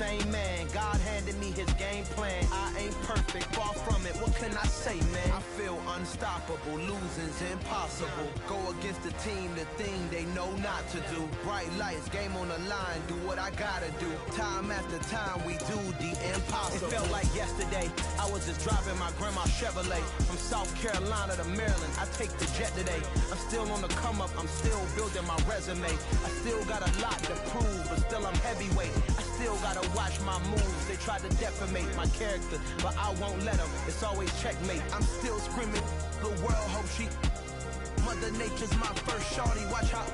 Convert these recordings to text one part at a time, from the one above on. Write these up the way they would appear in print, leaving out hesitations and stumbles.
same man. God handed me his game plan. I ain't perfect, far from it. What can I say, man? I feel unstoppable. Losing's impossible. Go against the team, the thing they know not to do. Bright lights, game on the line. Do what I gotta do. Time after time, we do the impossible. It felt like yesterday. I was just driving my grandma's Chevrolet from South Carolina to Maryland. I take the jet today. I'm still on the come up. I'm still building my resume. I still got a lot to prove, but still I'm heavyweight. I still gotta watch my moves. They try to defamate my character, but I won't let them. It's always checkmate. I'm still screaming. The world hope she. Mother Nature's my first shorty. Watch how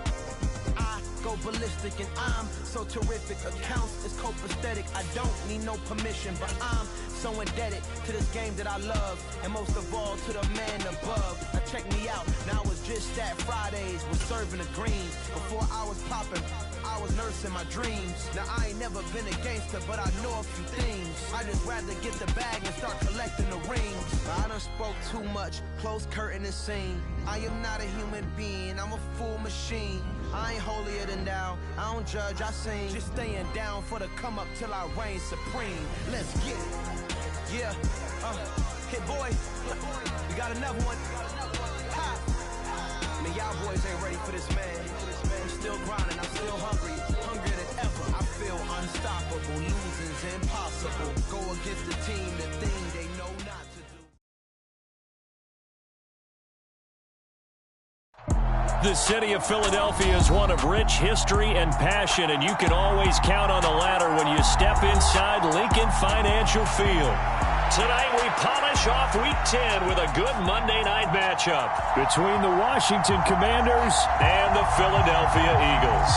I go ballistic, and I'm so terrific. Accounts is copacetic. I don't need no permission, but I'm so indebted to this game that I love, and most of all to the man above. Now check me out. Now it was just that Fridays was serving the greens. Before I was popping, I was nursing my dreams. Now I ain't never been a gangster, but I know a few things. I just rather get the bag and start collecting the rings. I done spoke too much, close curtain and scene. I am not a human being, I'm a full machine. I ain't holier than thou, I don't judge, I sing. Just staying down for the come up till I reign supreme. Let's get it. Yeah, hit boy, we got another one. Ha. Man, y'all boys ain't ready for this, man. I'm still grinding, I'm still hungry, hungrier than ever. I feel unstoppable, losing's impossible. Go against the team, the thing they know not to do. The city of Philadelphia is one of rich history and passion, and you can always count on the ladder when you step inside Lincoln Financial Field. Tonight we polish off Week 10 with a good Monday night matchup between the Washington Commanders and the Philadelphia Eagles.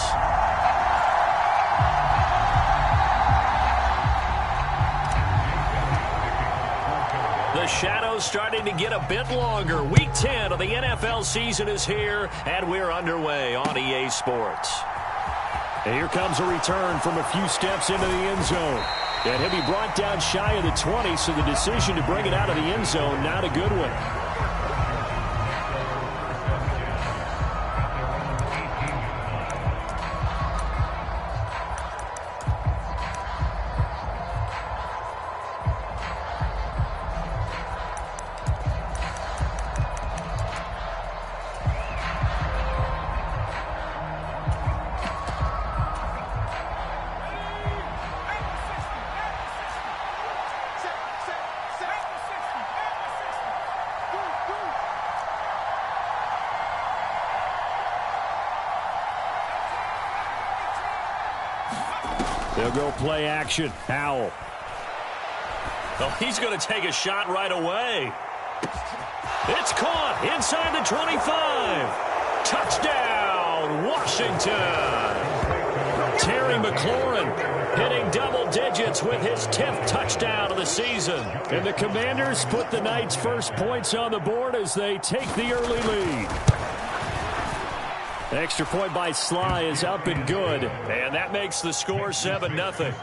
The shadow's starting to get a bit longer. Week 10 of the NFL season is here, and we're underway on EA Sports. And here comes a return from a few steps into the end zone. And he'll be brought down shy of the 20, so the decision to bring it out of the end zone, not a good one. They'll go play action. Howell. Oh, he's going to take a shot right away. It's caught inside the 25. Touchdown, Washington. Terry McLaurin hitting double digits with his 10th touchdown of the season. And the Commanders put the Knights' first points on the board as they take the early lead. The extra point by Sly is up and good. And that makes the score 7-0.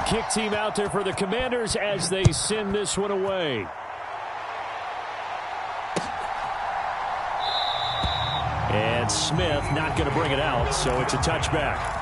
Kick team out there for the Commanders as they send this one away. And Smith not going to bring it out, so it's a touchback.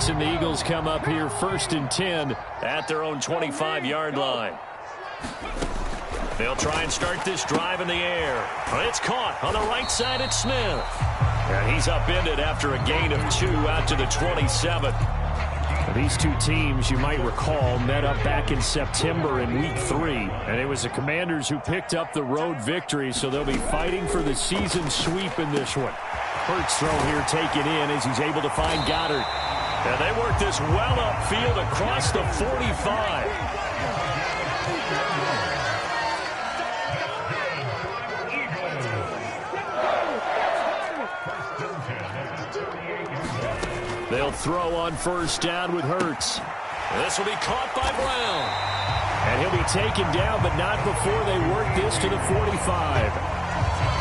And the Eagles come up here 1st and 10 at their own 25-yard line. They'll try and start this drive in the air. It's caught on the right side at Smith. And he's upended after a gain of 2 out to the 27. These two teams, you might recall, met up back in September in Week 3. And it was the Commanders who picked up the road victory, so they'll be fighting for the season sweep in this one. Hurts throw here taken in as he's able to find Goddard. And they work this well upfield across the 45. They'll throw on first down with Hurts. This will be caught by Brown. And he'll be taken down, but not before they work this to the 45.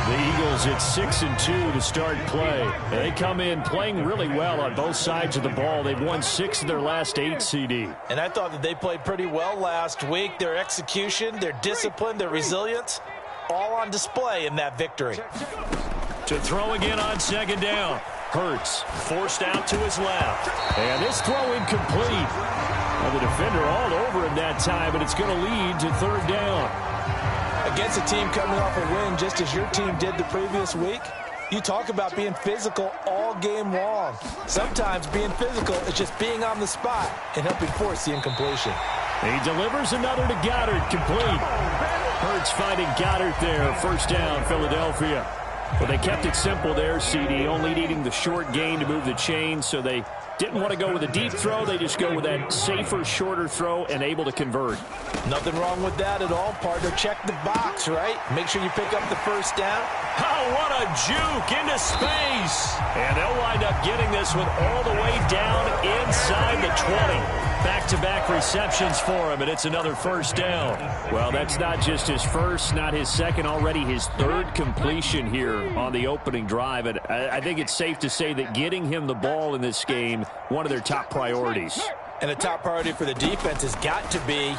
The Eagles at 6-2 to start play. They come in playing really well on both sides of the ball. They've won 6 of their last 8, CD. And I thought that they played pretty well last week. Their execution, their discipline, their resilience, all on display in that victory. To throw again on second down. Hurts forced out to his left. And this throw incomplete. Well, the defender all over him that time, but it's going to lead to third down. Against a team coming off a win just as your team did the previous week, you talk about being physical all game long. Sometimes being physical is just being on the spot and helping force the incompletion. He delivers another to Goddard, complete. Hurts finding Goddard there, first down, Philadelphia. Well, they kept it simple there, CD, only needing the short gain to move the chain, so they didn't want to go with a deep throw. They just go with that safer, shorter throw and able to convert. Nothing wrong with that at all, partner. Check the box, right? Make sure you pick up the first down. Oh, what a juke into space. And they'll wind up getting this one all the way down inside the 20. Back-to-back receptions for him, and it's another first down. Well, that's not just his first, not his second, already his third completion here on the opening drive. And I think it's safe to say that getting him the ball in this game, one of their top priorities. And the top priority for the defense has got to be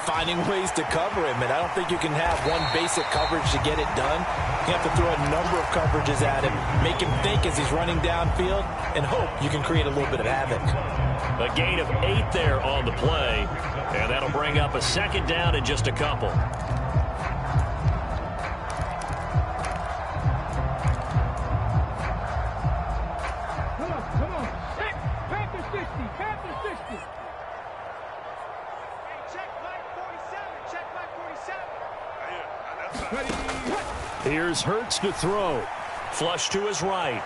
finding ways to cover him. And I don't think you can have one basic coverage to get it done. You have to throw a number of coverages at him, make him think as he's running downfield, and hope you can create a little bit of havoc. A gain of 8 there on the play, and that'll bring up a second down in just a couple. Come on. Panther 60, Panther 60. Check back 47. Here's Hurts to throw. Flush to his right.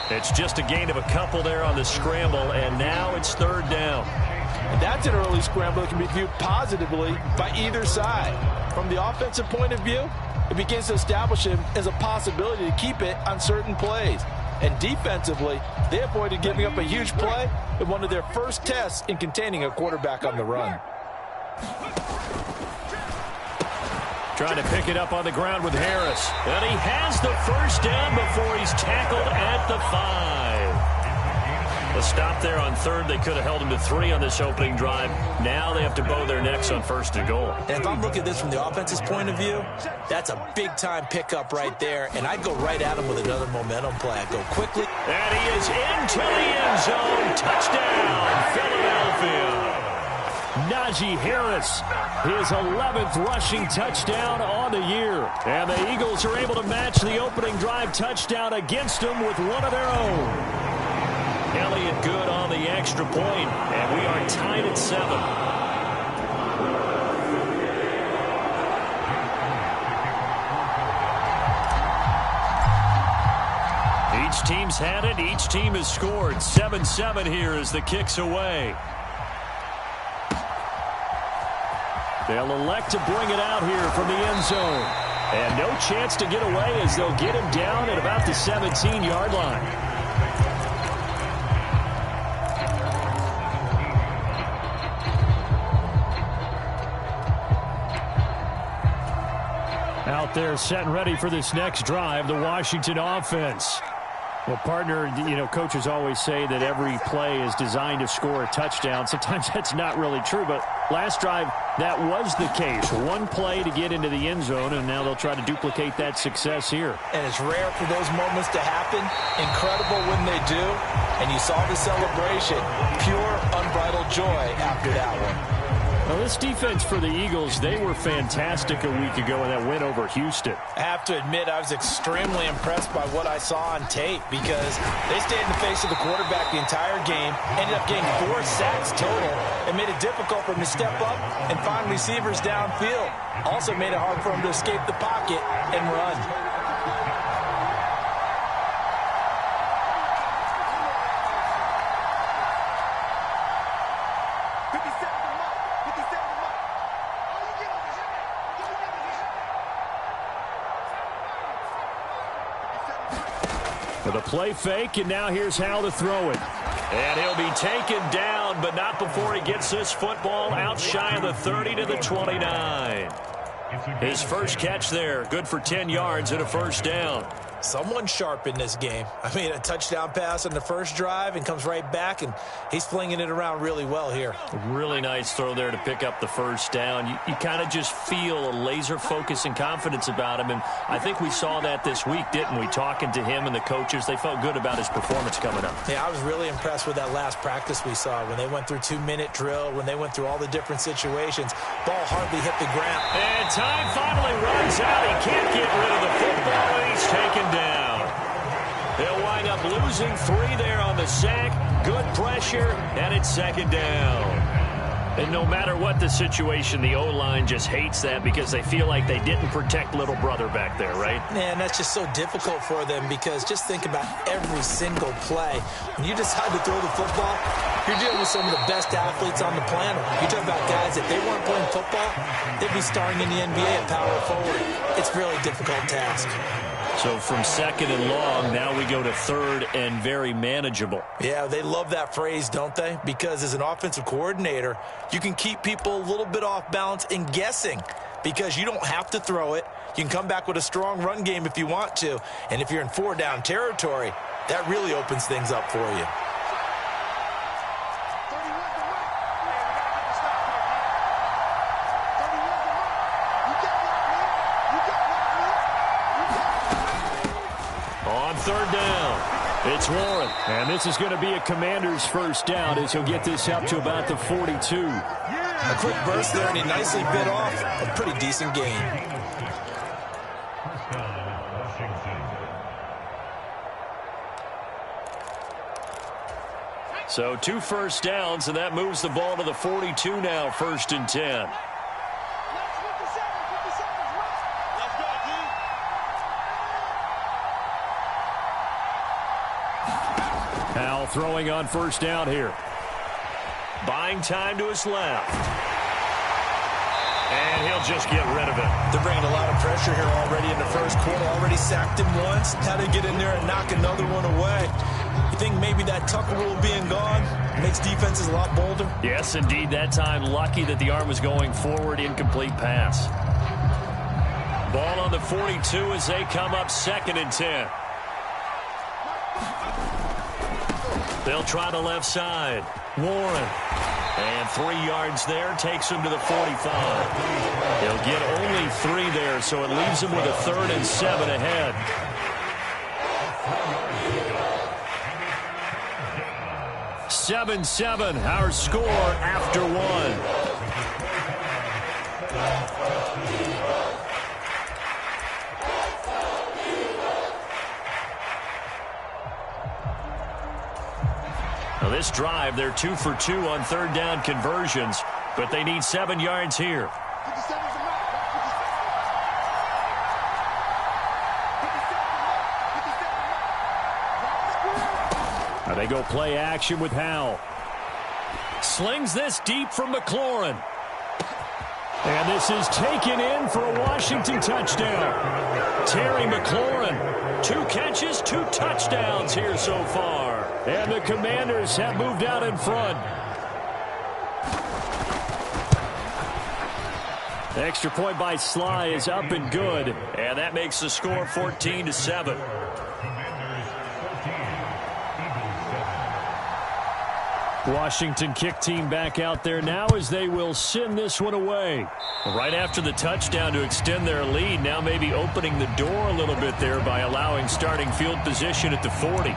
It's just a gain of a couple there on the scramble, and now it's third down. And that's an early scramble that can be viewed positively by either side. From the offensive point of view, it begins to establish him as a possibility to keep it on certain plays. And defensively, they avoided giving up a huge play in one of their first tests in containing a quarterback on the run. Trying to pick it up on the ground with Harris. And he has the first down before he's tackled at the 5. A stop there on third. They could have held him to 3 on this opening drive. Now they have to bow their necks on first and goal. And if I'm looking at this from the offense's point of view, that's a big-time pickup right there. And I'd go right at him with another momentum play. I'd go quickly. And he is into the end zone. Touchdown, Philadelphia. Najee Harris, his 11th rushing touchdown on the year. And the Eagles are able to match the opening drive touchdown against them with one of their own. Elliott good on the extra point, and we are tied at 7. Each team's had it. Each team has scored. 7-7 here as the kick's away. They'll elect to bring it out here from the end zone. And no chance to get away as they'll get him down at about the 17-yard line. Out there set and ready for this next drive, the Washington offense. Well, partner, coaches always say that every play is designed to score a touchdown. Sometimes that's not really true, but last drive, that was the case. One play to get into the end zone, and now they'll try to duplicate that success here. And it's rare for those moments to happen. Incredible when they do. And you saw the celebration. Pure, unbridled joy after that one. Well, this defense for the Eagles, they were fantastic a week ago in that win over Houston. I have to admit, I was extremely impressed by what I saw on tape because they stayed in the face of the quarterback the entire game, ended up getting 4 sacks total, and made it difficult for him to step up and find receivers downfield. Also made it hard for him to escape the pocket and run. For the play fake, and now here's Howell to throw it. And he'll be taken down, but not before he gets this football out shy of the 30 to the 29. His first catch there, good for 10 yards and a first down. Someone sharp in this game. I mean, a touchdown pass on the first drive and comes right back, and he's flinging it around really well here. Really nice throw there to pick up the first down. You kind of just feel a laser focus and confidence about him, and I think we saw that this week, didn't we? Talking to him and the coaches, they felt good about his performance coming up. Yeah, I was really impressed with that last practice we saw when they went through 2-minute drill, when they went through all the different situations. Ball hardly hit the ground. And time finally runs out. He can't get rid of the football, and he's taken down. He'll wind up losing 3 there on the sack. Good pressure, and it's second down. And no matter what the situation, the O-line just hates that because they feel like they didn't protect little brother back there, right? Man, that's just so difficult for them because just think about every single play. When you decide to throw the football, you're dealing with some of the best athletes on the planet. You talk about guys, if they weren't playing football, they'd be starring in the NBA at power forward. It's a really difficult task. So from second and long, now we go to third and very manageable. Yeah, they love that phrase, don't they? Because as an offensive coordinator, you can keep people a little bit off balance and guessing because you don't have to throw it. You can come back with a strong run game if you want to. And if you're in 4-down territory, that really opens things up for you. Third down. It's Warren. And this is going to be a Commander's first down as he'll get this up to about the 42. A quick burst there, and he nicely bit off a pretty decent gain. So 2 first downs, and that moves the ball to the 42 now, 1st and 10. Howell throwing on first down here. Buying time to his left. And he'll just get rid of it. They're bringing a lot of pressure here already in the first quarter. Already sacked him once. Had to get in there and knock another one away. You think maybe that Tucker rule being gone makes defenses a lot bolder? Yes, indeed. That time, lucky that the arm was going forward. Incomplete pass. Ball on the 42 as they come up 2nd and 10. They'll try the left side. Warren. And 3 yards there takes him to the 45. He'll get only 3 there, so it leaves him with a 3rd and 7 ahead. Seven, our score after 1. Now this drive, they're 2 for 2 on 3rd down conversions, but they need 7 yards here. Now they go play action with Howell. Slings this deep from McLaurin. And this is taken in for a Washington touchdown. Terry McLaurin, 2 catches, 2 touchdowns here so far. And the Commanders have moved out in front. The extra point by Sly is up and good. And that makes the score 14-7. Washington kick team back out there now as they will send this one away. Right after the touchdown to extend their lead, now maybe opening the door a little bit there by allowing starting field position at the 40.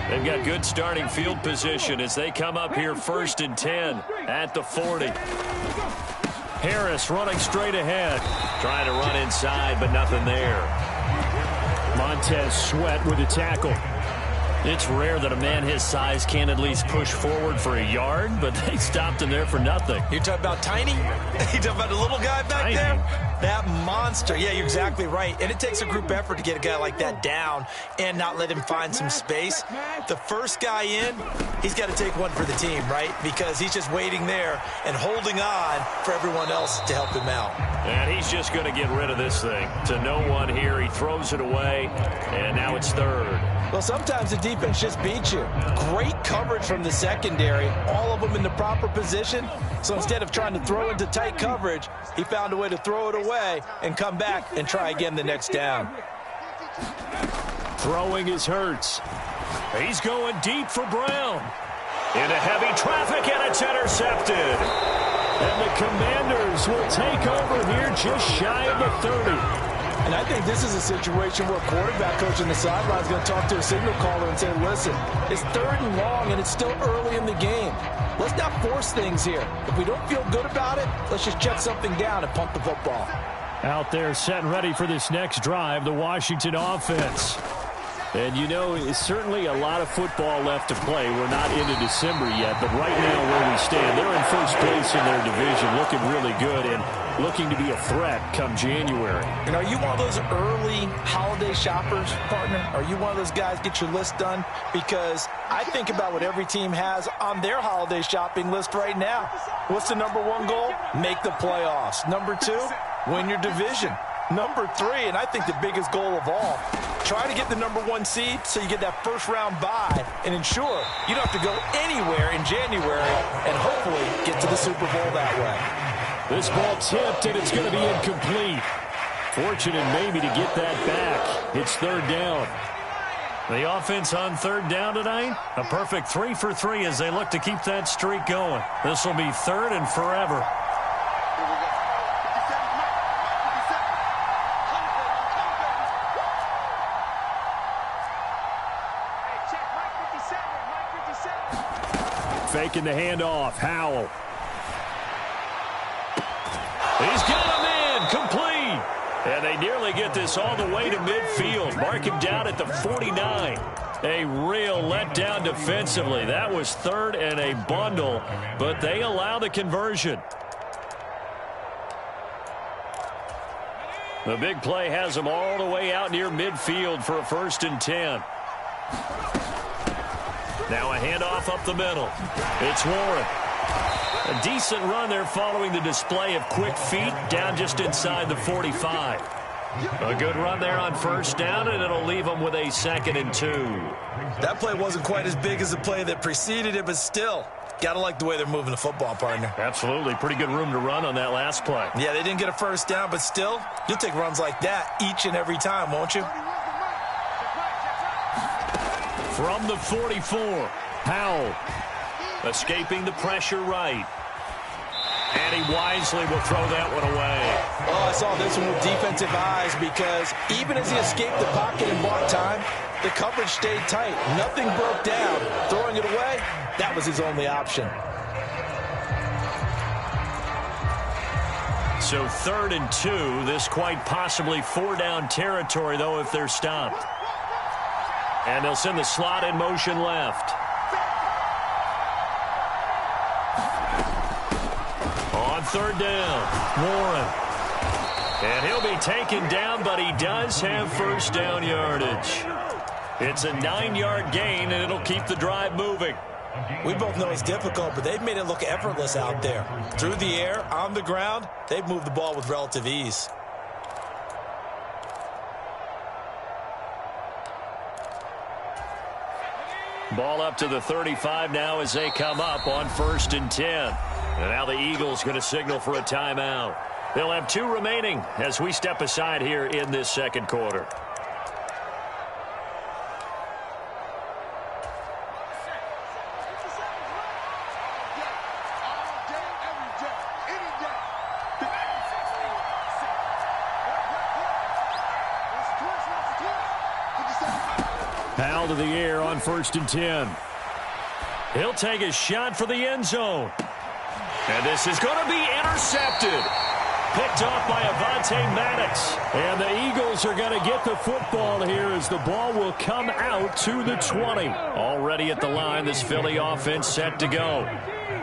They've got good starting field position as they come up here 1st and 10 at the 40. Harris running straight ahead. Trying to run inside, but nothing there. Montez Sweat with a tackle. It's rare that a man his size can at least push forward for a yard, but they stopped him there for nothing. You're talking about tiny? You're talking about the little guy back there? That monster. Yeah, you're exactly right. And it takes a group effort to get a guy like that down and not let him find some space. The first guy in, he's got to take one for the team, right? Because he's just waiting there and holding on for everyone else to help him out. And he's just going to get rid of this thing. To no one here, he throws it away, and now it's third. Well, sometimes the defense just beats you. Great coverage from the secondary, all of them in the proper position. So instead of trying to throw into tight coverage, he found a way to throw it away and come back and try again the next down. Throwing is Hurts. He's going deep for Brown. Into heavy traffic, and it's intercepted. And the Commanders will take over here just shy of the 30. And I think this is a situation where a quarterback coach on the sideline is going to talk to a signal caller and say, listen, it's 3rd and long, and it's still early in the game. Let's not force things here. If we don't feel good about it, let's just check something down and punt the football. Out there set and ready for this next drive, the Washington offense. And, you know, it's certainly a lot of football left to play. We're not into December yet, but right now where we stand, they're in first place in their division, looking really good and looking to be a threat come January. And are you one of those early holiday shoppers, partner? Are you one of those guys get your list done? Because I think about what every team has on their holiday shopping list right now. What's the number 1 goal? Make the playoffs. Number 2, win your division. Number 3, and I think the biggest goal of all, try to get the number 1 seed so you get that first-round bye and ensure you don't have to go anywhere in January and hopefully get to the Super Bowl that way. This ball tipped, and it's going to be incomplete. Fortunate maybe to get that back. It's 3rd down. The offense on 3rd down tonight, a perfect 3 for 3 as they look to keep that streak going. This will be 3rd and forever. Faking the handoff. Howell. He's got him in. Complete. And they nearly get this all the way to midfield. Mark him down at the 49. A real letdown defensively. That was 3rd and a bundle, but they allow the conversion. The big play has them all the way out near midfield for a 1st and 10. Now a handoff up the middle. It's Warren. A decent run there following the display of quick feet down just inside the 45. A good run there on 1st down, and it'll leave them with a 2nd and 2. That play wasn't quite as big as the play that preceded it, but still, got to like the way they're moving the football, partner. Absolutely. Pretty good room to run on that last play. Yeah, they didn't get a 1st down, but still, you'll take runs like that each and every time, won't you? From the 44, Howell escaping the pressure right. And he wisely will throw that one away. Oh, I saw this one with defensive eyes because even as he escaped the pocket and bought time, the coverage stayed tight. Nothing broke down. Throwing it away, that was his only option. So 3rd and 2, this quite possibly 4-down territory, though, if they're stopped. And they'll send the slot in motion left. On 3rd down, Warren. And he'll be taken down, but he does have 1st down yardage. It's a 9-yard gain, and it'll keep the drive moving. We both know it's difficult, but they've made it look effortless out there. Through the air, on the ground, they've moved the ball with relative ease. Ball up to the 35 now as they come up on 1st and 10. And now the Eagles going to signal for a timeout. They'll have 2 remaining as we step aside here in this 2nd quarter. Powell to the air on 1st and 10. He'll take a shot for the end zone. And this is going to be intercepted. picked off by Avonte Maddox. And the Eagles are going to get the football here as the ball will come out to the 20. Already at the line, this Philly offense set to go.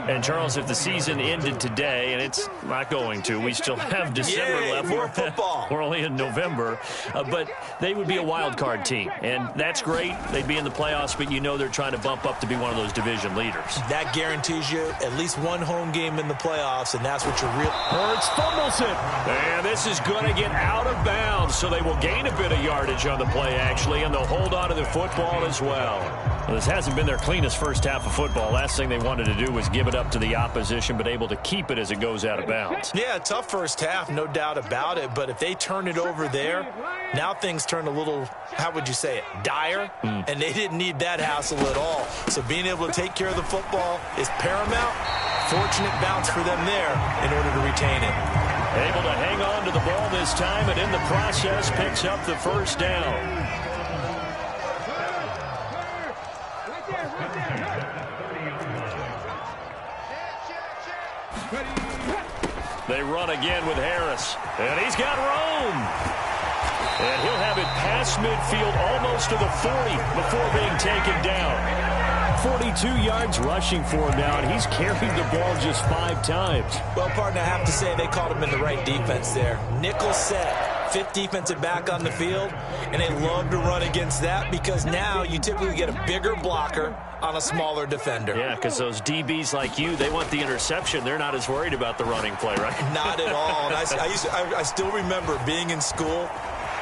And, Charles, if the season ended today, and it's not going to, we still have December left. More football. We're only in November. But they would be a wild card team. And that's great. They'd be in the playoffs, but you know they're trying to bump up to be one of those division leaders. That guarantees you at least one home game in the playoffs, and that's what you're real. Hurts fumbles it. And this is going to get out of bounds, so they will gain a bit of yardage on the play, actually, and they'll hold on to the football as well. Well, this hasn't been their cleanest first half of football. Last thing they wanted to do was give it up to the opposition, but able to keep it as it goes out of bounds. Yeah, tough first half, no doubt about it. But if they turn it over there, now things turn a little, how would you say it, dire? And they didn't need that hassle at all. So being able to take care of the football is paramount. Fortunate bounce for them there in order to retain it. Able to hang on to the ball this time, and in the process picks up the first down. They run again with Harris. And he's got room. And he'll have it past midfield almost to the 40 before being taken down. 42 yards rushing for him now, and he's carried the ball just 5 times. Well, partner, I have to say they called him in the right defense there. Nickel set, 5th defensive back on the field, and they love to run against that because now you typically get a bigger blocker on a smaller defender. Yeah, because those DBs like you, they want the interception. They're not as worried about the running play, right? Not at all. And I still remember being in school,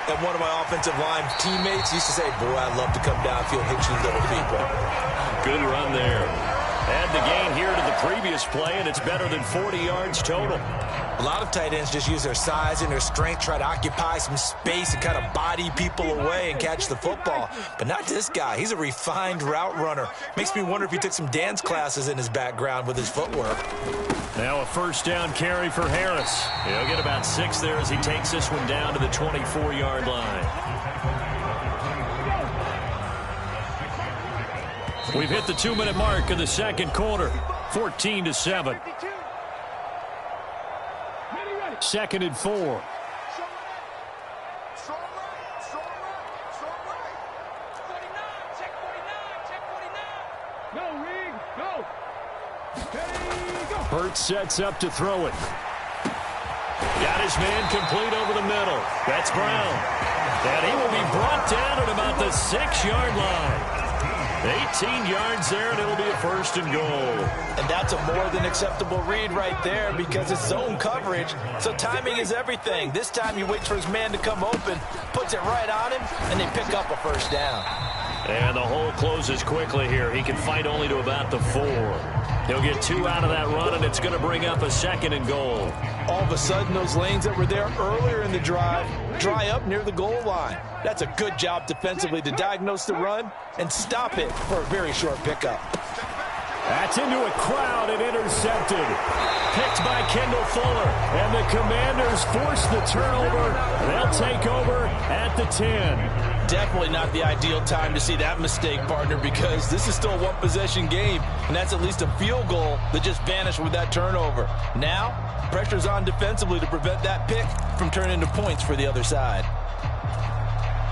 and one of my offensive line teammates used to say, boy, I'd love to come downfield, hit you little people. Good run there. Add the gain here to the previous play, and it's better than 40 yards total. A lot of tight ends just use their size and their strength, try to occupy some space and kind of body people away and catch the football. But not this guy. He's a refined route runner. Makes me wonder if he took some dance classes in his background with his footwork. Now a first down carry for Harris. He'll get about 6 there as he takes this one down to the 24-yard line. We've hit the 2-minute mark in the second quarter. 14-7. 2nd and 4. Hurts sets up to throw it. Got his man complete over the middle. That's Brown. And he will be brought down at about the 6-yard line. 18 yards there, and it'll be a 1st and goal. And that's a more than acceptable read right there because it's zone coverage, so timing is everything. This time he waits for his man to come open, puts it right on him, and they pick up a first down. And the hole closes quickly here. He can fight only to about the 4. He'll get 2 out of that run, and it's going to bring up a 2nd and goal. All of a sudden, those lanes that were there earlier in the drive dry up near the goal line. That's a good job defensively to diagnose the run and stop it for a very short pickup. That's into a crowd and intercepted. Picked by Kendall Fuller. And the Commanders force the turnover. They'll take over at the 10. Definitely not the ideal time to see that mistake, partner, because this is still a one-possession game, and that's at least a field goal that just vanished with that turnover. Now, pressure's on defensively to prevent that pick from turning into points for the other side.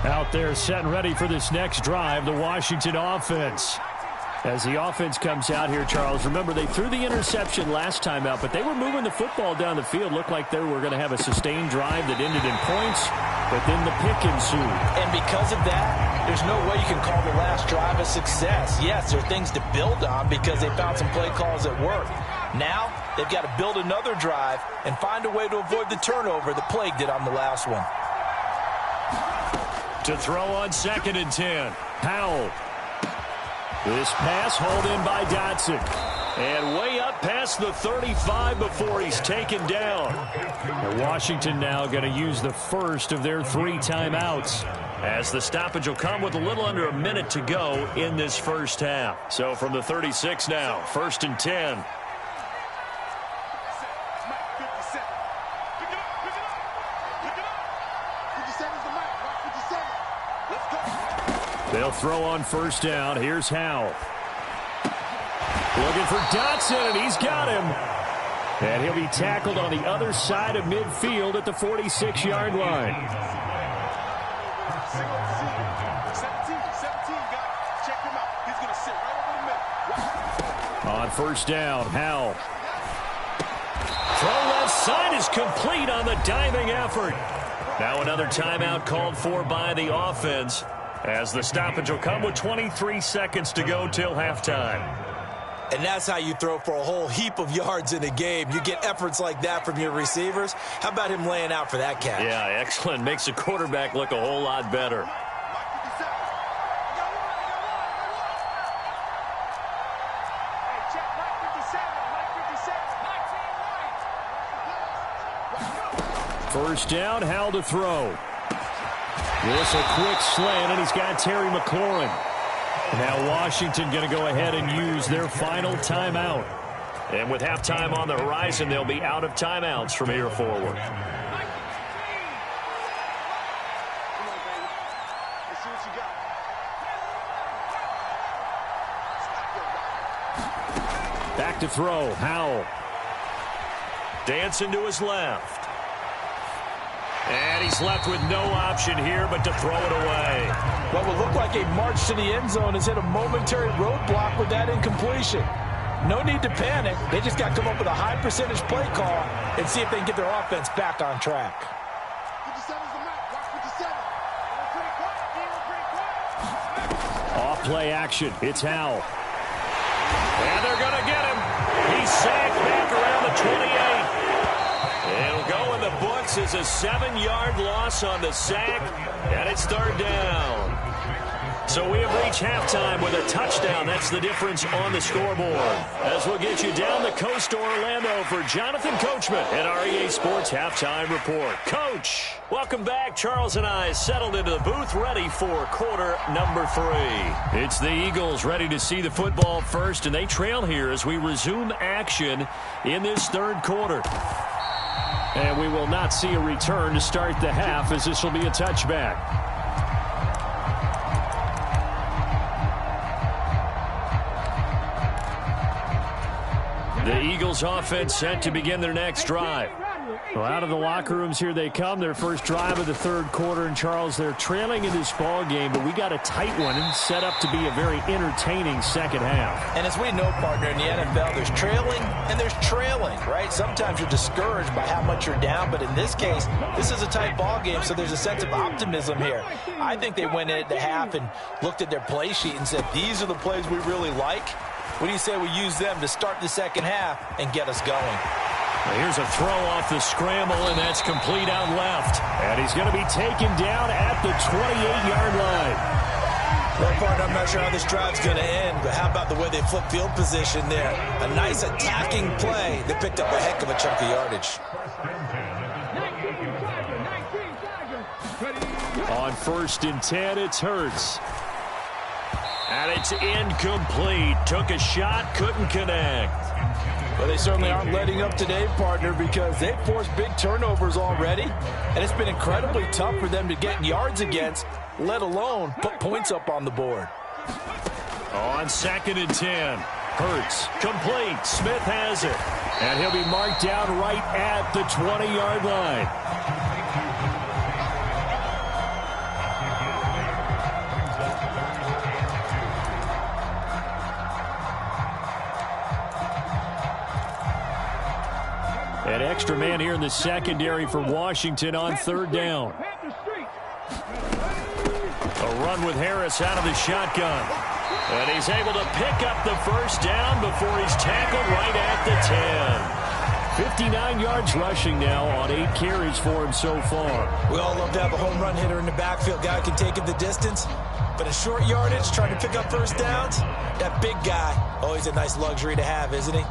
Out there set and ready for this next drive, the Washington offense. As the offense comes out here, Charles, remember they threw the interception last time out, but they were moving the football down the field. Looked like they were going to have a sustained drive that ended in points, but then the pick ensued. And because of that, there's no way you can call the last drive a success. Yes, there are things to build on because they found some play calls that work. Now, they've got to build another drive and find a way to avoid the turnover that plagued it on the last one. To throw on 2nd and 10, Powell. This pass hauled in by Dotson. And way up past the 35 before he's taken down. And Washington now going to use the first of their 3 timeouts, as the stoppage will come with a little under a minute to go in this first half. So from the 36 now, 1st and 10. They'll throw on first down. Here's Howe. Looking for Dotson, and he's got him. And he'll be tackled on the other side of midfield at the 46-yard line. 17 guy. Check him out. He's going to sit right over the middle. On first down, Howell. Throw left side is complete on the diving effort. Now another timeout called for by the offense, as the stoppage will come with 23 seconds to go till halftime. And that's how you throw for a whole heap of yards in a game. You get efforts like that from your receivers. How about him laying out for that catch? Yeah, excellent. Makes the quarterback look a whole lot better. First down, Howell to throw. This a quick slant, and he's got Terry McLaurin. Now Washington going to go ahead and use their final timeout. And with halftime on the horizon, they'll be out of timeouts from here forward. Back to throw, Howell. Dancing to his left. And he's left with no option here but to throw it away. What would look like a march to the end zone has hit a momentary roadblock with that incompletion. No need to panic. They just got to come up with a high percentage play call and see if they can get their offense back on track. 57's the mark. Watch 57. Off play action. It's Howell. And they're going to get him. He's sacked back around the 28. It'll go in the books as a 7-yard loss on the sack, and it's third down. So we have reached halftime with a touchdown. That's the difference on the scoreboard. As we'll get you down the coast to Orlando for Jonathan Coachman at our EA Sports Halftime Report. Coach, welcome back. Charles and I settled into the booth ready for quarter number 3. It's the Eagles ready to see the football first, and they trail here as we resume action in this third quarter. And we will not see a return to start the half, as this will be a touchback. The Eagles offense set to begin their next drive. Well, out of the locker rooms here they come, their first drive of the third quarter. And Charles, they're trailing in this ball game, but we got a tight one and set up to be a very entertaining second half. And as we know, partner, in the NFL, there's trailing and there's trailing, right? Sometimes you're discouraged by how much you're down, but in this case, this is a tight ball game, so there's a sense of optimism here. I think they went in at the half and looked at their play sheet and said, these are the plays we really like. What do you say we use them to start the second half and get us going? Here's a throw off the scramble, and that's complete out left. And he's going to be taken down at the 28-yard line. Well, partner, I'm not sure how this drive's going to end, but how about the way they flip field position there? A nice attacking play that picked up a heck of a chunk of yardage. On first and 10, it's Hurts. And it's incomplete. Took a shot, couldn't connect. Well, they certainly aren't letting up today, partner, because they've forced big turnovers already, and it's been incredibly tough for them to get yards against, let alone put points up on the board. On second and 10, Hurts, complete. Smith has it. And he'll be marked down right at the 20-yard line. An extra man here in the secondary for Washington on third down. A run with Harris out of the shotgun. And he's able to pick up the first down before he's tackled right at the 10. 59 yards rushing now on 8 carries for him so far. We all love to have a home run hitter in the backfield. Guy can take it the distance. But in short yardage, trying to pick up first downs, that big guy, always a nice luxury to have, isn't he?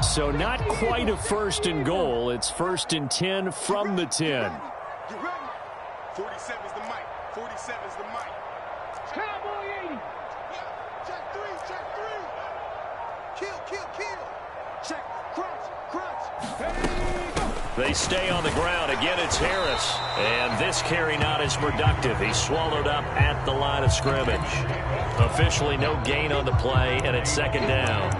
So not quite a first and goal. It's first and 10 from the 10. You ready? 47's the mic. 47's the mic. Cowboy 80. Yeah. Check 3. Check 3. Kill. Check. Crunch. They stay on the ground. Again, it's Harris. And this carry not as productive. He's swallowed up at the line of scrimmage. Officially no gain on the play, and it's second down.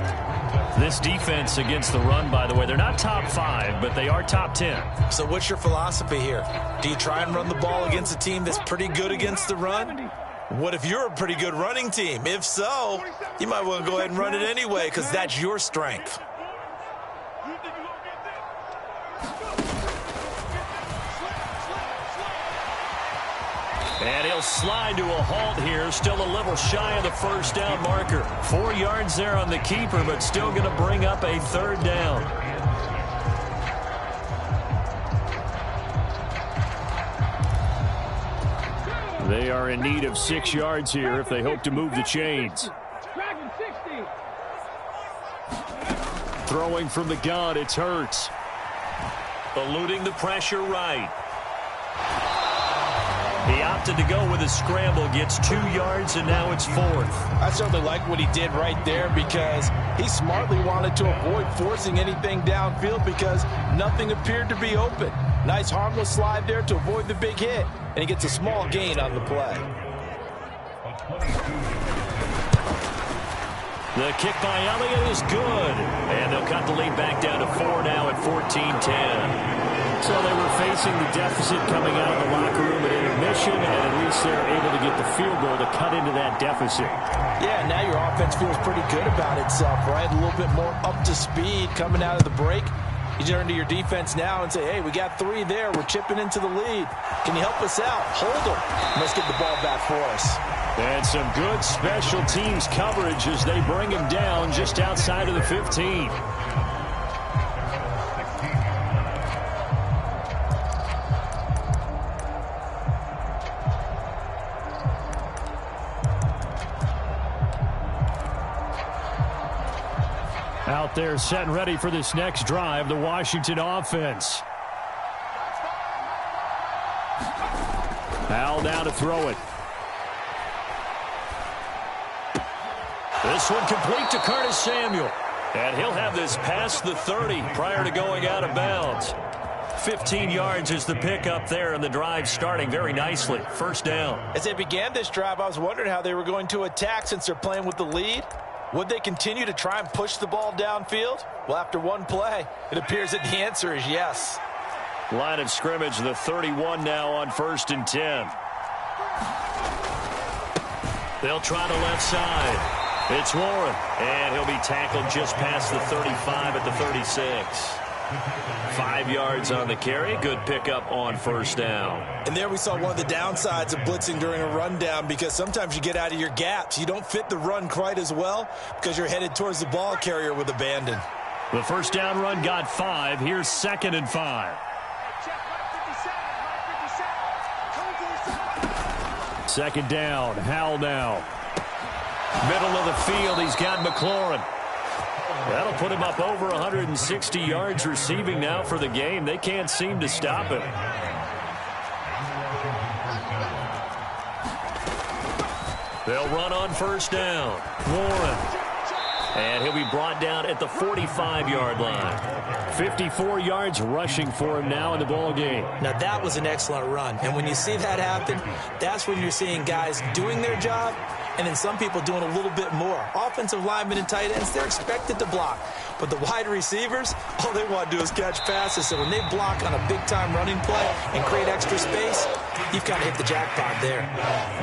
This defense against the run, by the way, they're not top 5, but they are top 10. So what's your philosophy here? Do you try and run the ball against a team that's pretty good against the run? What if you're a pretty good running team? If so, you might want to go ahead and run it anyway because that's your strength. And he'll slide to a halt here, still a little shy of the first down marker. 4 yards there on the keeper, but still going to bring up a third down. They are in need of 6 yards here if they hope to move the chains. Throwing from the gun, it's Hurts. Eluding the pressure right. He opted to go with a scramble, gets 2 yards, and now it's 4th. I certainly like what he did right there because he smartly wanted to avoid forcing anything downfield because nothing appeared to be open. Nice harmless slide there to avoid the big hit, and he gets a small gain on the play. The kick by Elliott is good, and they'll cut the lead back down to 4 now at 14-10. So they were facing the deficit coming out of the locker room at intermission, and at least they're able to get the field goal to cut into that deficit. Yeah, now your offense feels pretty good about itself, right? A little bit more up to speed coming out of the break. You turn to your defense now and say, hey, we got 3 there. We're chipping into the lead. Can you help us out? Hold them. Let's get the ball back for us. And some good special teams coverage as they bring him down just outside of the 15. Out there set and ready for this next drive, the Washington offense. Howell down to throw it. This one complete to Curtis Samuel. And he'll have this past the 30 prior to going out of bounds. 15 yards is the pickup there, and the drive starting very nicely. First down. As they began this drive, I was wondering how they were going to attack since they're playing with the lead. Would they continue to try and push the ball downfield? Well, after one play, it appears that the answer is yes. Line of scrimmage, the 31 now on 1st and 10. They'll try the left side. It's Warren, and he'll be tackled just past the 35 at the 36. 5 yards on the carry. Good pickup on first down. And there we saw one of the downsides of blitzing during a rundown because sometimes you get out of your gaps. You don't fit the run quite as well because you're headed towards the ball carrier with abandon. The first down run got 5. Here's 2nd and 5. Second down. Howell now. Middle of the field. He's got McLaurin. That'll put him up over 160 yards receiving now for the game. They can't seem to stop him. They'll run on first down. Warren. And he'll be brought down at the 45-yard line. 54 yards rushing for him now in the ball game. Now, that was an excellent run. And when you see that happen, that's when you're seeing guys doing their job and then some people doing a little bit more. Offensive linemen and tight ends, they're expected to block. But the wide receivers, all they want to do is catch passes. So when they block on a big-time running play and create extra space, you've kind of hit the jackpot there.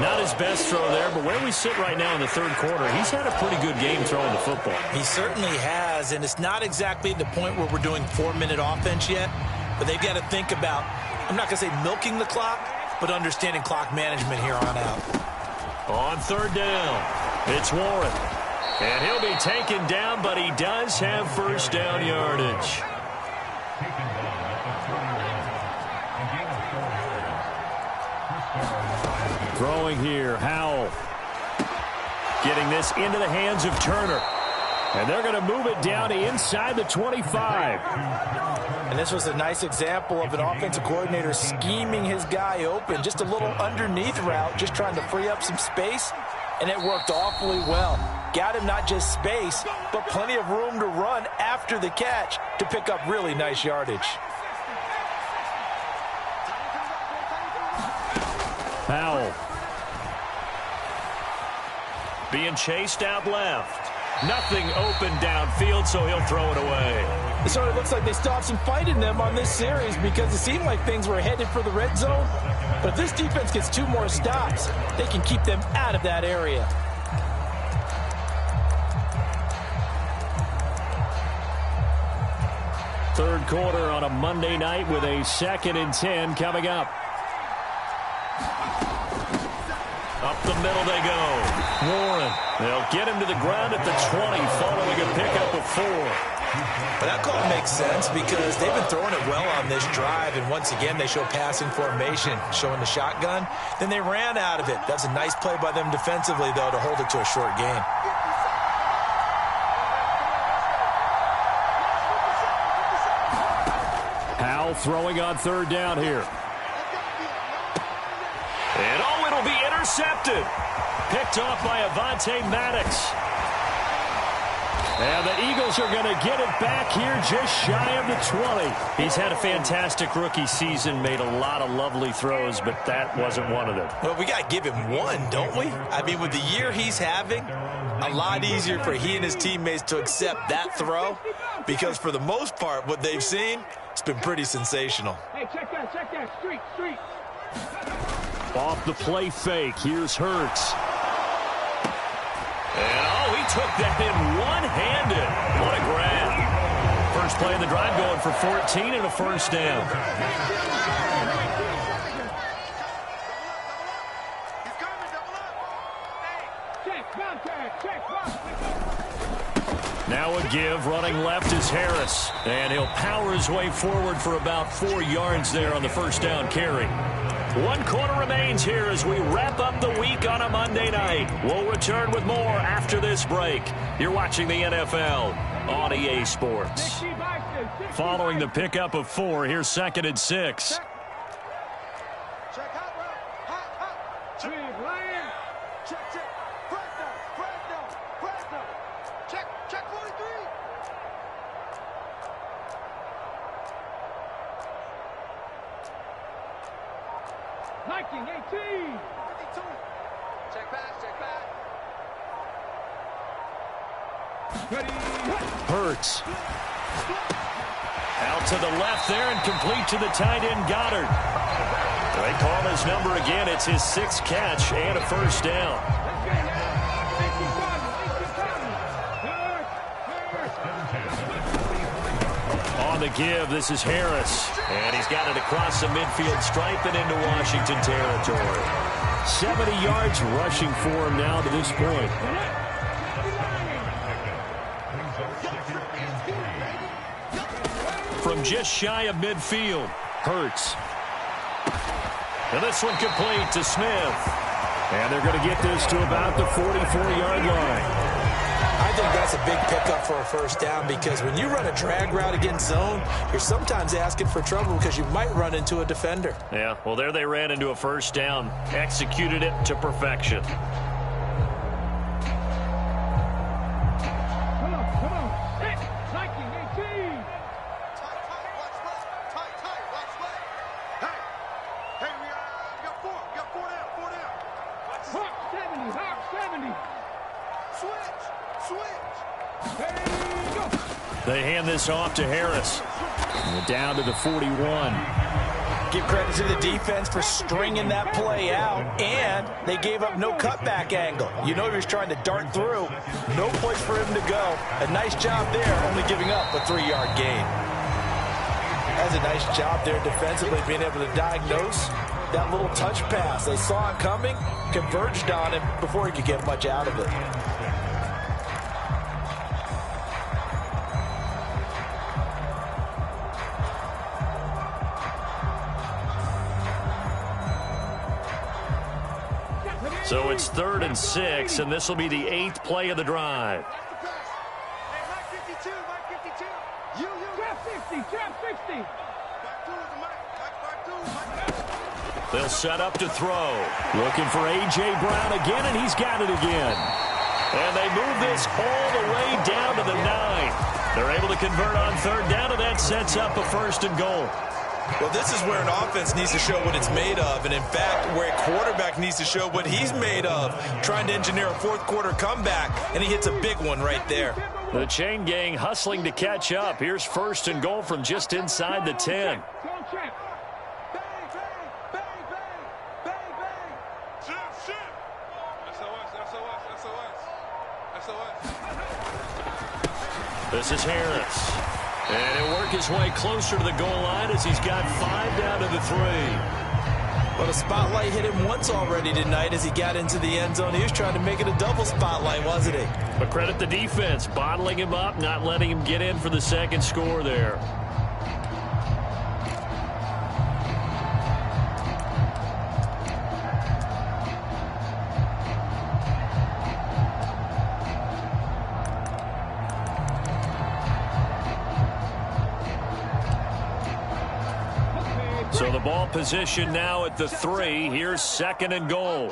Not his best throw there, but where we sit right now in the third quarter, he's had a pretty good game throwing the football. He certainly has, and it's not exactly the point where we're doing 4-minute offense yet, but they've got to think about, I'm not going to say milking the clock, but understanding clock management here on out. On third down, it's Warren. And he'll be taken down, but he does have first down yardage. Throwing here, Howell. Getting this into the hands of Turner. And they're going to move it down to inside the 25. And this was a nice example of an offensive coordinator scheming his guy open. Just a little underneath route, just trying to free up some space. And it worked awfully well. Got him not just space, but plenty of room to run after the catch to pick up really nice yardage. Howell. Being chased out left. Nothing open downfield, so he'll throw it away. It sort of looks like they stopped some fight in them on this series because it seemed like things were headed for the red zone. But if this defense gets 2 more stops, they can keep them out of that area. Third quarter on a Monday night with a 2nd and 10 coming up. Up the middle they go. Warren, they'll get him to the ground at the 20 following a pickup of 4. But that call makes sense because they've been throwing it well on this drive, and once again they show passing formation, showing the shotgun. Then they ran out of it. That's a nice play by them defensively, though, to hold it to a short gain. Powell throwing on 3rd down here. And oh, it'll be intercepted. Picked off by Avonte Maddox. And the Eagles are going to get it back here just shy of the 20. He's had a fantastic rookie season, made a lot of lovely throws, but that wasn't one of them. Well, we got to give him one, don't we? I mean, with the year he's having, a lot easier for he and his teammates to accept that throw because for the most part, what they've seen, it's been pretty sensational. Hey, check that. Street. Off the play fake, here's Hurts. And oh, he took that in one-handed. What a grab. First play of the drive going for 14 and a first down. Now a give, running left is Harris. And he'll power his way forward for about 4 yards there on the first down carry. 1 quarter remains here as we wrap up the week on a Monday night. We'll return with more after this break. You're watching the NFL on EA Sports. Following the pickup of 4, here's 2nd and 6. Hurts. Out to the left there and complete to the tight end Goddard. They call his number again. It's his 6th catch and a first down. On the give, this is Harris. And he's got it across the midfield stripe and into Washington territory. 70 yards rushing for him now to this point. From just shy of midfield, Hurts. And this one complete to Smith. And they're going to get this to about the 44-yard line. I think that's a big pickup for a first down because when you run a drag route against zone, you're sometimes asking for trouble because you might run into a defender. Yeah, well, there they ran into a first down. Executed it to perfection. They hand this off to Harris. And down to the 41. Give credit to the defense for stringing that play out, and they gave up no cutback angle. You know he was trying to dart through. No place for him to go. A nice job there, only giving up a 3-yard gain. That's a nice job there defensively, being able to diagnose that little touch pass. They saw him coming, converged on him before he could get much out of it. So it's 3rd and 6, and this will be the 8th play of the drive. They'll set up to throw. Looking for A.J. Brown again, and he's got it again. And they move this all the way down to the 9. They're able to convert on 3rd down, and that sets up a 1st and goal. Well, this is where an offense needs to show what it's made of, and in fact, where a quarterback needs to show what he's made of, trying to engineer a fourth-quarter comeback, and he hits a big one right there. The chain gang hustling to catch up. Here's first and goal from just inside the 10. This is Harris. And he'll work his way closer to the goal line as he's got 5 down to the 3. Well, the spotlight hit him once already tonight as he got into the end zone. He was trying to make it a double spotlight, wasn't he? But credit the defense, bottling him up, not letting him get in for the second score there. So the ball position now at the 3. Here's second and goal.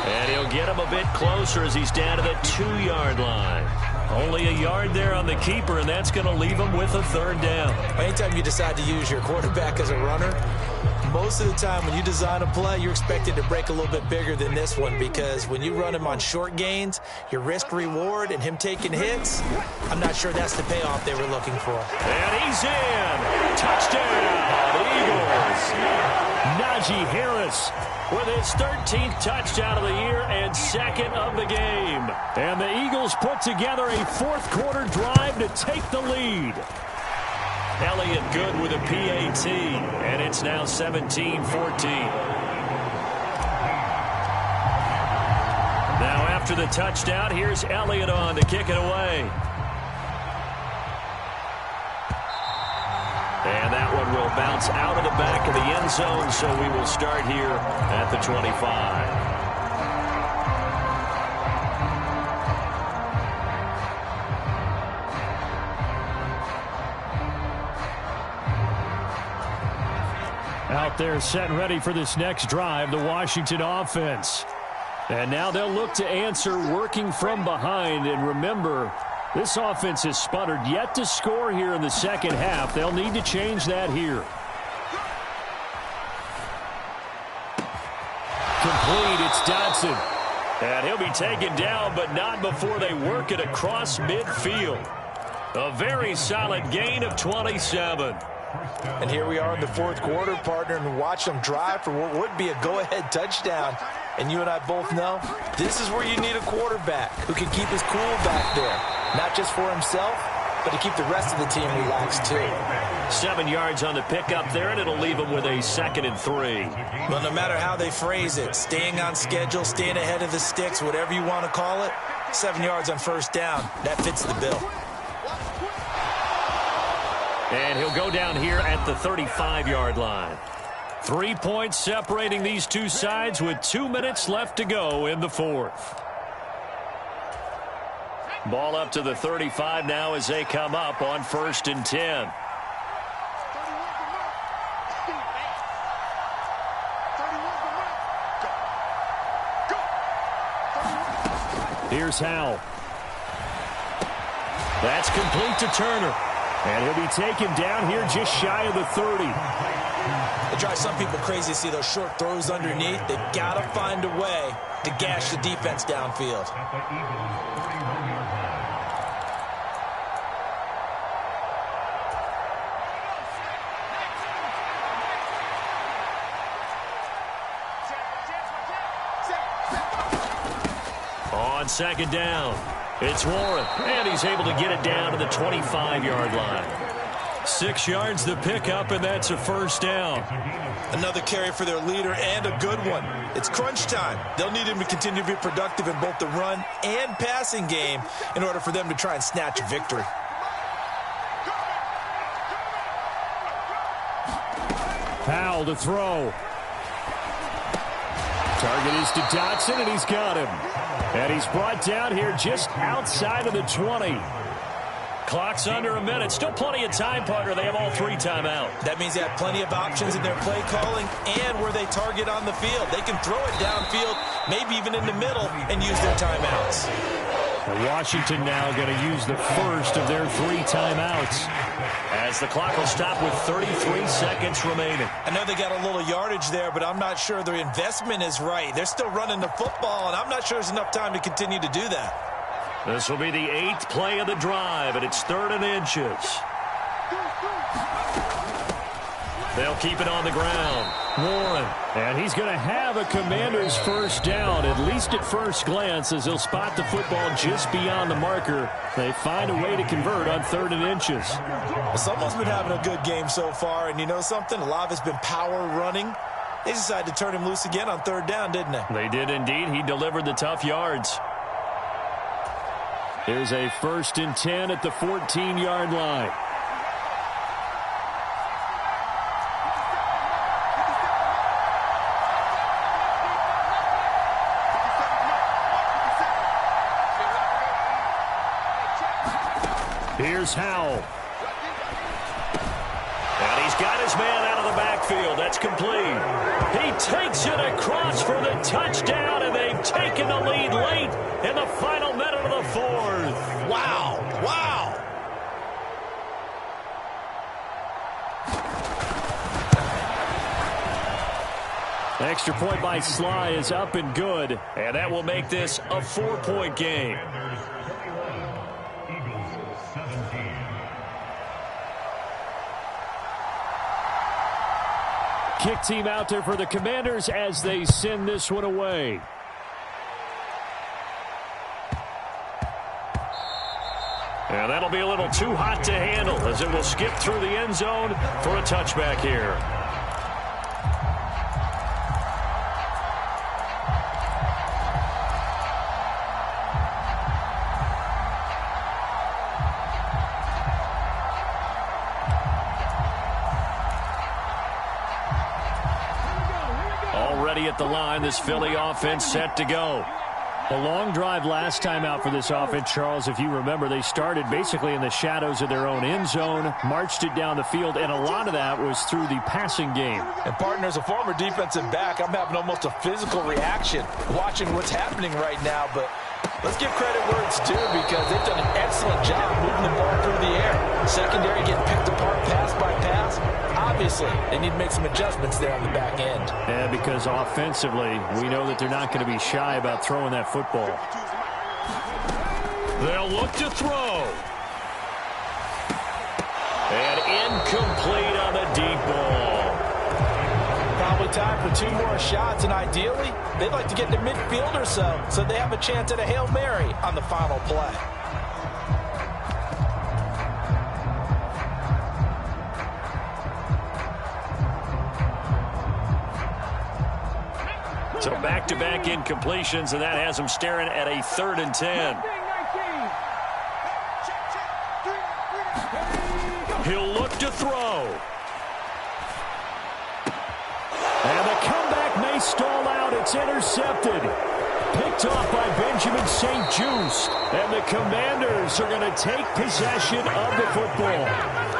And he'll get him a bit closer as he's down to the 2-yard line. Only a yard there on the keeper, and that's going to leave him with a third down. Anytime you decide to use your quarterback as a runner, most of the time when you design a play, you're expected to break a little bit bigger than this one, because when you run him on short gains, your risk-reward and him taking hits, I'm not sure that's the payoff they were looking for. And he's in. Touchdown, Eagles. Najee Harris with his 13th touchdown of the year and second of the game. And the Eagles put together a fourth-quarter drive to take the lead. Elliott good with a PAT, and it's now 17-14. Now after the touchdown, here's Elliott on to kick it away. And that one will bounce out of the back of the end zone, so we will start here at the 25. Out there set and ready for this next drive, the Washington offense. And now they'll look to answer working from behind. And remember, this offense has sputtered yet to score here in the second half. They'll need to change that here. Complete, it's Dotson. And he'll be taken down, but not before they work it across midfield. A very solid gain of 27. And here we are in the fourth quarter, partner, and watch them drive for what would be a go-ahead touchdown. And you and I both know this is where you need a quarterback who can keep his cool back there. Not just for himself, but to keep the rest of the team relaxed too. 7 yards on the pickup there, and it'll leave them with a 2nd and 3. Well, no matter how they phrase it, staying on schedule, staying ahead of the sticks, whatever you want to call it, 7 yards on first down, that fits the bill. And he'll go down here at the 35-yard line. 3 points separating these two sides with 2 minutes left to go in the fourth. Ball up to the 35 now as they come up on 1st and 10. Here's Howell. That's complete to Turner. And he'll be taken down here just shy of the 30. It drives some people crazy to see those short throws underneath. They've got to find a way to gash the defense downfield. On second down, it's Warren, and he's able to get it down to the 25-yard line. 6 yards the pickup, and that's a first down. Another carry for their leader, and a good one. It's crunch time. They'll need him to continue to be productive in both the run and passing game in order for them to try and snatch a victory. Powell to throw. Target is to Dotson, and he's got him. And he's brought down here just outside of the 20. Clock's under a minute. Still plenty of time, partner. They have all 3 timeout. That means they have plenty of options in their play calling and where they target on the field. They can throw it downfield, maybe even in the middle, and use their timeouts. And Washington now going to use the first of their 3 timeouts. as the clock will stop with 33 seconds remaining. I know they got a little yardage there, but I'm not sure their investment is right. They're still running the football, and I'm not sure there's enough time to continue to do that. This will be the 8th play of the drive, and it's 3rd and inches. They'll keep it on the ground. Warren. And he's going to have a Commander's first down, at least at first glance, as he'll spot the football just beyond the marker. They find a way to convert on 3rd and inches. Well, someone's been having a good game so far, and you know something? A lot of it's been power running. They decided to turn him loose again on 3rd down, didn't they? They did indeed. He delivered the tough yards. Here's a 1st and 10 at the 14-yard line. Here's Howell. And he's got his man out of the backfield. That's complete. He takes it across for the touchdown, and they've taken the lead late in the final minute of the 4th. Wow. Wow. Extra point by Sly is up and good. And that will make this a 4-point game. Kick team out there for the Commanders as they send this one away. And that'll be a little too hot to handle as it will skip through the end zone for a touchback here. Already at the line, this Philly offense set to go. A long drive last time out for this offense, Charles. If you remember, they started basically in the shadows of their own end zone, marched it down the field, and a lot of that was through the passing game. And, partner, as a former defensive back, I'm having almost a physical reaction watching what's happening right now. But let's give credit where it's due because they've done an excellent job moving the ball through the air. Secondary getting picked apart pass by pass. Obviously, they need to make some adjustments there on the back end. Yeah, because offensively, we know that they're not going to be shy about throwing that football. They'll look to throw. And incomplete on the deep ball. Probably time for 2 more shots, and ideally, they'd like to get to midfield or so they have a chance at a Hail Mary on the final play. So back-to-back incompletions, and that has them staring at a 3rd and 10. He'll look to throw. And the comeback may stall out. It's intercepted. Picked off by Benjamin St. Juste. And the Commanders are going to take possession of the football.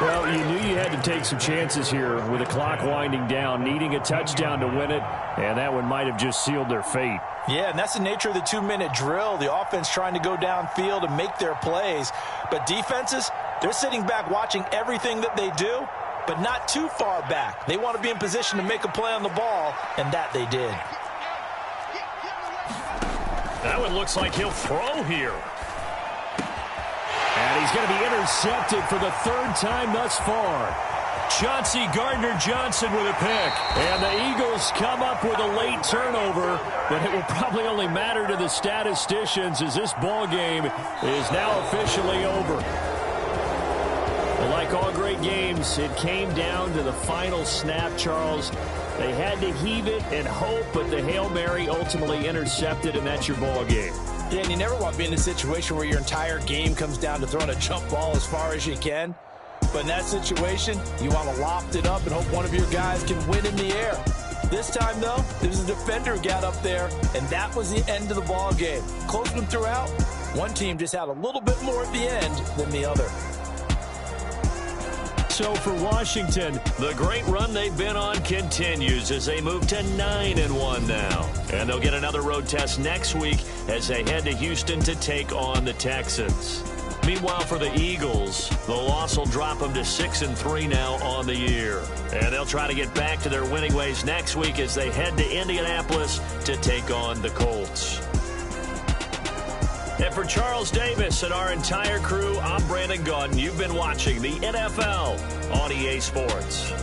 Well, you knew you had to take some chances here with the clock winding down, needing a touchdown to win it, and that one might have just sealed their fate. Yeah, and that's the nature of the 2-minute drill. The offense trying to go downfield and make their plays. But defenses, they're sitting back watching everything that they do, but not too far back. They want to be in position to make a play on the ball, and that they did. That one looks like he'll throw here. And he's going to be intercepted for the 3rd time thus far. Chauncey Gardner-Johnson with a pick. And the Eagles come up with a late turnover, but it will probably only matter to the statisticians as this ball game is now officially over. But like all great games, it came down to the final snap, Charles. They had to heave it and hope, but the Hail Mary ultimately intercepted, and that's your ball game. Yeah, and you never want to be in a situation where your entire game comes down to throwing a jump ball as far as you can. But in that situation, you want to loft it up and hope one of your guys can win in the air. This time, though, there's a defender who got up there, and that was the end of the ball game. Close one throughout. One team just had a little bit more at the end than the other. So for Washington, the great run they've been on continues as they move to 9-1 now. And they'll get another road test next week as they head to Houston to take on the Texans. Meanwhile, for the Eagles, the loss will drop them to 6-3 now on the year. And they'll try to get back to their winning ways next week as they head to Indianapolis to take on the Colts. And for Charles Davis and our entire crew, I'm Brandon Gaudin. You've been watching the NFL on EA Sports.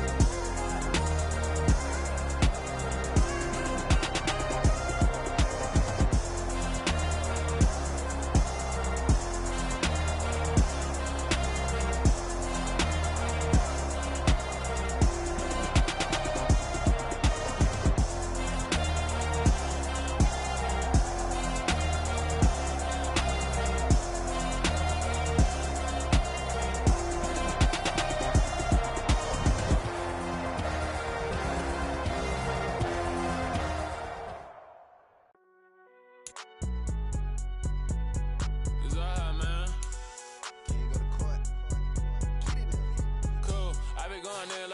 Going there